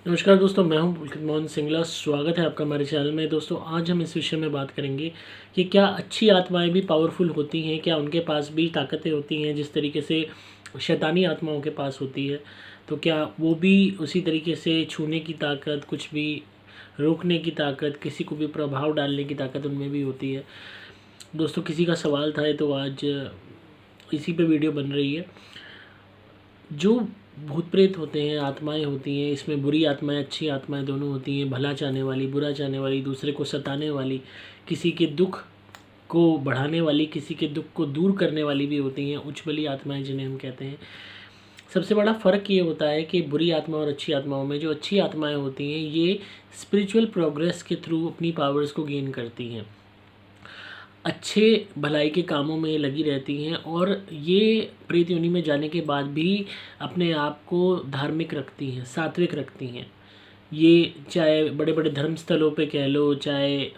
नमस्कार दोस्तों, मैं हूं पुलकित मोहन सिंगला। स्वागत है आपका हमारे चैनल में। दोस्तों, आज हम इस विषय में बात करेंगे कि क्या अच्छी आत्माएं भी पावरफुल होती हैं, क्या उनके पास भी ताकतें होती हैं जिस तरीके से शैतानी आत्माओं के पास होती है। तो क्या वो भी उसी तरीके से छूने की ताकत, कुछ भी रोकने की ताकत, किसी को भी प्रभाव डालने की ताकत उनमें भी होती है। दोस्तों, किसी का सवाल था तो आज इसी पे वीडियो बन रही है। जो भूत प्रेत होते हैं, आत्माएं होती हैं, इसमें बुरी आत्माएं, अच्छी आत्माएं दोनों होती हैं। भला चाहने वाली, बुरा चाहने वाली, दूसरे को सताने वाली, किसी के दुख को बढ़ाने वाली, किसी के दुख को दूर करने वाली भी होती हैं, उच्च बली आत्माएं जिन्हें हम कहते हैं। सबसे बड़ा फ़र्क ये होता है कि बुरी आत्मा और अच्छी आत्माओं में जो अच्छी आत्माएं होती हैं ये स्पिरिचुअल प्रोग्रेस के थ्रू अपनी पावर्स को गेन करती हैं, अच्छे भलाई के कामों में लगी रहती हैं और ये प्रेत योनि में जाने के बाद भी अपने आप को धार्मिक रखती हैं, सात्विक रखती हैं। ये चाहे बड़े बड़े धर्म स्थलों पे कह लो, चाहे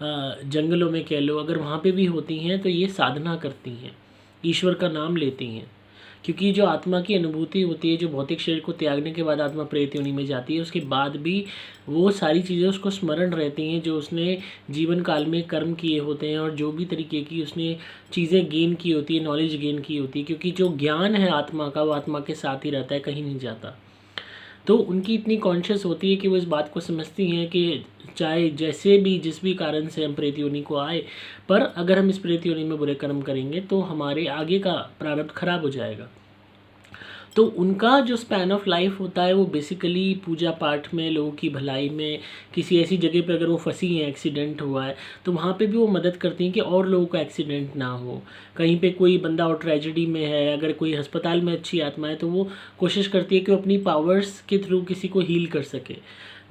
जंगलों में कह लो, अगर वहाँ पे भी होती हैं तो ये साधना करती हैं, ईश्वर का नाम लेती हैं। क्योंकि जो आत्मा की अनुभूति होती है, जो भौतिक शरीर को त्यागने के बाद आत्मा प्रेत योनि में जाती है, उसके बाद भी वो सारी चीज़ें उसको स्मरण रहती हैं जो उसने जीवन काल में कर्म किए होते हैं और जो भी तरीके की उसने चीज़ें गेन की होती है, नॉलेज गेन की होती है। क्योंकि जो ज्ञान है आत्मा का, वो आत्मा के साथ ही रहता है, कहीं नहीं जाता। तो उनकी इतनी कॉन्शियस होती है कि वो इस बात को समझती हैं कि चाहे जैसे भी, जिस भी कारण से हम प्रेत योनि को आए, पर अगर हम इस प्रेत योनि में बुरे कर्म करेंगे तो हमारे आगे का प्रारब्ध खराब हो जाएगा। तो उनका जो स्पैन ऑफ लाइफ होता है वो बेसिकली पूजा पाठ में, लोगों की भलाई में, किसी ऐसी जगह पे अगर वो फंसी हैं, एक्सीडेंट हुआ है तो वहाँ पे भी वो मदद करती हैं कि और लोगों का एक्सीडेंट ना हो। कहीं पे कोई बंदा और ट्रेजेडी में है, अगर कोई अस्पताल में अच्छी आत्मा है तो वो कोशिश करती है कि वो अपनी पावर्स के थ्रू किसी को हील कर सके।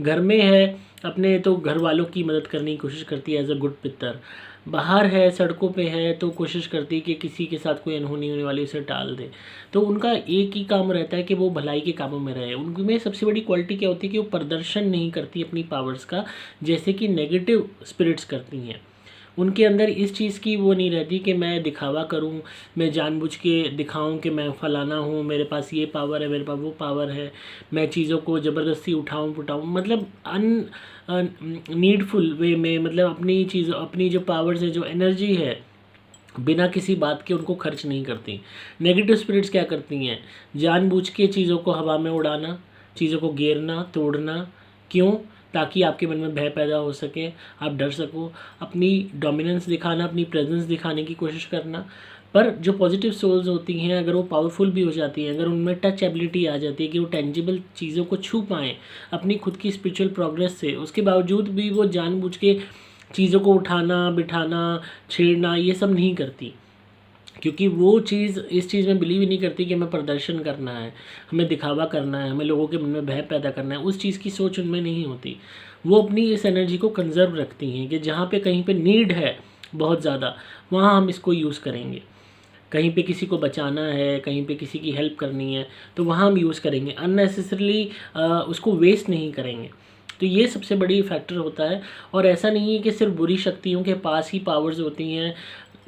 घर में है, अपने तो घर वालों की मदद करने की कोशिश करती है एज अ गुड पितर। बाहर है, सड़कों पे है, तो कोशिश करती है कि किसी के साथ कोई अनहोनी होने वाली उसे टाल दे। तो उनका एक ही काम रहता है कि वो भलाई के कामों में रहे। उनमें सबसे बड़ी क्वालिटी क्या होती है कि वो प्रदर्शन नहीं करती अपनी पावर्स का, जैसे कि नेगेटिव स्पिरिट्स करती हैं। उनके अंदर इस चीज़ की वो नहीं रहती कि मैं दिखावा करूं, मैं जानबूझ के दिखाऊं कि मैं फलाना हूं, मेरे पास ये पावर है, मेरे पास वो पावर है, मैं चीज़ों को ज़बरदस्ती उठाऊं पुटाऊं, मतलब नीडफुल वे में, मतलब अपनी चीज़, अपनी जो पावर्स है, जो एनर्जी है, बिना किसी बात के उनको खर्च नहीं करती। नेगेटिव स्पिरिट्स क्या करती हैं? जानबूझ के चीज़ों को हवा में उड़ाना, चीज़ों को गिरना, तोड़ना। क्यों? ताकि आपके मन में भय पैदा हो सके, आप डर सको, अपनी डोमिनेंस दिखाना, अपनी प्रेजेंस दिखाने की कोशिश करना। पर जो पॉजिटिव सोल्स होती हैं, अगर वो पावरफुल भी हो जाती हैं, अगर उनमें टच एबिलिटी आ जाती है कि वो टेंजिबल चीज़ों को छू पाएँ अपनी खुद की स्पिरिचुअल प्रोग्रेस से, उसके बावजूद भी वो जानबूझ के चीज़ों को उठाना, बिठाना, छेड़ना, ये सब नहीं करती। क्योंकि वो चीज़, इस चीज़ में बिलीव ही नहीं करती कि हमें प्रदर्शन करना है, हमें दिखावा करना है, हमें लोगों के मन में भय पैदा करना है। उस चीज़ की सोच उनमें नहीं होती। वो अपनी इस एनर्जी को कंजर्व रखती हैं कि जहाँ पे कहीं पे नीड है बहुत ज़्यादा, वहाँ हम इसको यूज़ करेंगे। कहीं पे किसी को बचाना है, कहीं पे किसी की हेल्प करनी है, तो वहाँ हम यूज़ करेंगे। अननेसेसरली उसको वेस्ट नहीं करेंगे। तो ये सबसे बड़ी फैक्टर होता है। और ऐसा नहीं है कि सिर्फ बुरी शक्तियों के पास ही पावर्स होती हैं,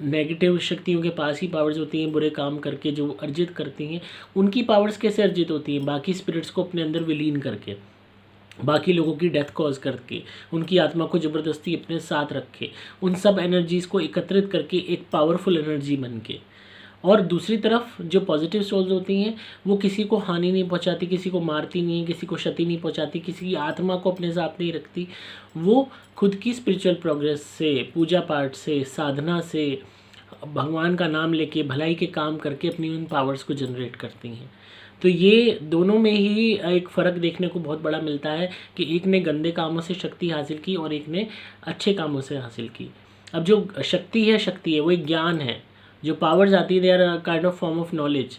नेगेटिव शक्तियों के पास ही पावर्स होती हैं, बुरे काम करके जो अर्जित करती हैं। उनकी पावर्स कैसे अर्जित होती हैं? बाकी स्पिरिट्स को अपने अंदर विलीन करके, बाकी लोगों की डेथ कॉज करके, उनकी आत्मा को ज़बरदस्ती अपने साथ रखे, उन सब एनर्जीज़ को एकत्रित करके एक पावरफुल एनर्जी बन के। और दूसरी तरफ जो पॉजिटिव सोल्स होती हैं, वो किसी को हानि नहीं पहुंचाती, किसी को मारती नहीं है, किसी को क्षति नहीं पहुंचाती, किसी की आत्मा को अपने साथ नहीं रखती। वो खुद की स्पिरिचुअल प्रोग्रेस से, पूजा पाठ से, साधना से, भगवान का नाम लेके, भलाई के काम करके अपनी उन पावर्स को जनरेट करती हैं। तो ये दोनों में ही एक फ़र्क देखने को बहुत बड़ा मिलता है कि एक ने गंदे कामों से शक्ति हासिल की और एक ने अच्छे कामों से हासिल की। अब जो शक्ति है वो एक ज्ञान है। जो पावर्स आती है, they are kind of form of knowledge.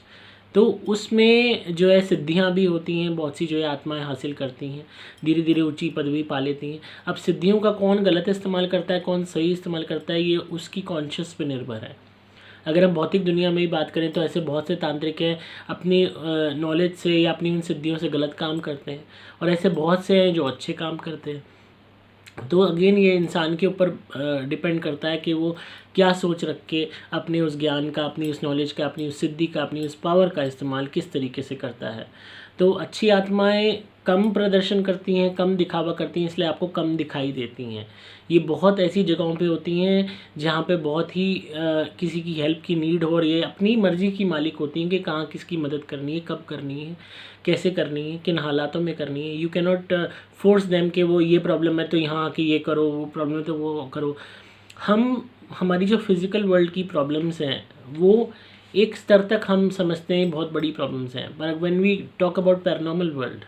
तो उसमें जो है सिद्धियां भी होती हैं, बहुत सी जो है आत्माएं हासिल करती हैं, धीरे धीरे ऊंची पदवी पा लेती हैं। अब सिद्धियों का कौन गलत इस्तेमाल करता है, कौन सही इस्तेमाल करता है, ये उसकी कॉन्शियस पे निर्भर है। अगर हम भौतिक दुनिया में ही बात करें तो ऐसे बहुत से तांत्रिक हैं, अपनी नॉलेज से या अपनी उन सिद्धियों से गलत काम करते हैं, और ऐसे बहुत से हैं जो अच्छे काम करते हैं। तो अगेन ये इंसान के ऊपर डिपेंड करता है कि वो क्या सोच रख के अपने उस ज्ञान का, अपनी उस नॉलेज का, अपनी उस सिद्धि का, अपनी उस पावर का इस्तेमाल किस तरीके से करता है। तो अच्छी आत्माएं कम प्रदर्शन करती हैं, कम दिखावा करती हैं, इसलिए आपको कम दिखाई देती हैं। ये बहुत ऐसी जगहों पे होती हैं जहाँ पे बहुत ही किसी की हेल्प की नीड हो, और ये अपनी मर्ज़ी की मालिक होती हैं कि कहाँ किसकी मदद करनी है, कब करनी है, कैसे करनी है, किन हालातों में करनी है। You can not force them कि वो ये प्रॉब्लम है तो यहाँ आके ये करो, वो प्रॉब्लम है तो वो करो। हमारी जो फिज़िकल वर्ल्ड की प्रॉब्लम्स हैं वो एक स्तर तक हम समझते हैं बहुत बड़ी प्रॉब्लम्स हैं, पर when we talk about paranormal world,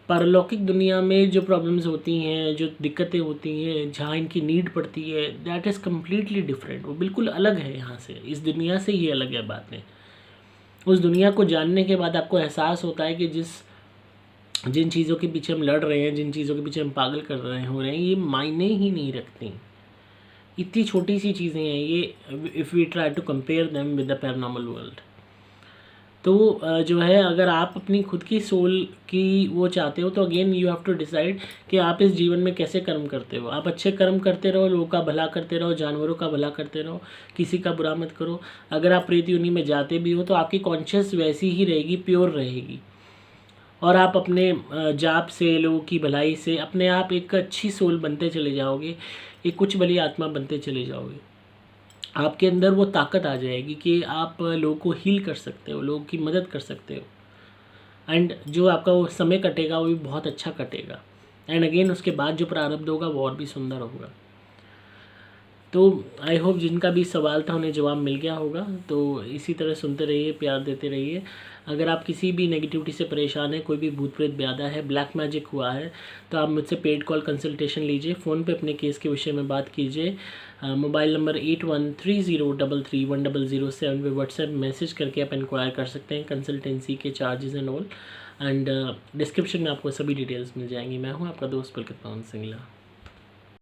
पारलौकिक दुनिया में जो प्रॉब्लम्स होती हैं, जो दिक्कतें होती हैं, जहाँ इनकी नीड पड़ती है, दैट इज़ कम्प्लीटली डिफरेंट। वो बिल्कुल अलग है यहाँ से, इस दुनिया से ही अलग है बातें। उस दुनिया को जानने के बाद आपको एहसास होता है कि जिन चीज़ों के पीछे हम लड़ रहे हैं, जिन चीज़ों के पीछे हम पागल कर रहे हो रहे हैं, ये मायने ही नहीं रखती। इतनी छोटी सी चीज़ें हैं ये, if we try to compare them with the paranormal world. तो जो है, अगर आप अपनी खुद की सोल की वो चाहते हो तो again you have to decide कि आप इस जीवन में कैसे कर्म करते हो। आप अच्छे कर्म करते रहो, लोगों का भला करते रहो, जानवरों का भला करते रहो, किसी का बुरा मत करो। अगर आप प्रीति उन्हीं में जाते भी हो तो आपकी कॉन्शियस वैसी ही रहेगी, प्योर रहेगी, और आप अपने जाप से, लोगों की भलाई से अपने आप एक अच्छी सोल बनते चले जाओगे, एक उच्च बली आत्मा बनते चले जाओगे। आपके अंदर वो ताकत आ जाएगी कि आप लोगों को हील कर सकते हो, लोगों की मदद कर सकते हो, एंड जो आपका वो समय कटेगा वो भी बहुत अच्छा कटेगा, एंड अगेन उसके बाद जो प्रारब्ध होगा वो और भी सुंदर होगा। तो आई होप जिनका भी सवाल था उन्हें जवाब मिल गया होगा। तो इसी तरह सुनते रहिए, प्यार देते रहिए। अगर आप किसी भी नेगेटिविटी से परेशान हैं, कोई भी भूत प्रेत ब्याधा है, ब्लैक मैजिक हुआ है, तो आप मुझसे पेड कॉल कंसल्टेशन लीजिए, फ़ोन पे अपने केस के विषय में बात कीजिए। मोबाइल नंबर 8130331007 पे व्हाट्सएप मैसेज करके आप इंक्वायर कर सकते हैं कंसल्टेंसी के charges and all, and description में आपको सभी डिटेल्स मिल जाएंगी। मैं हूँ आपका दोस्त पुलकित पवन सिंगला।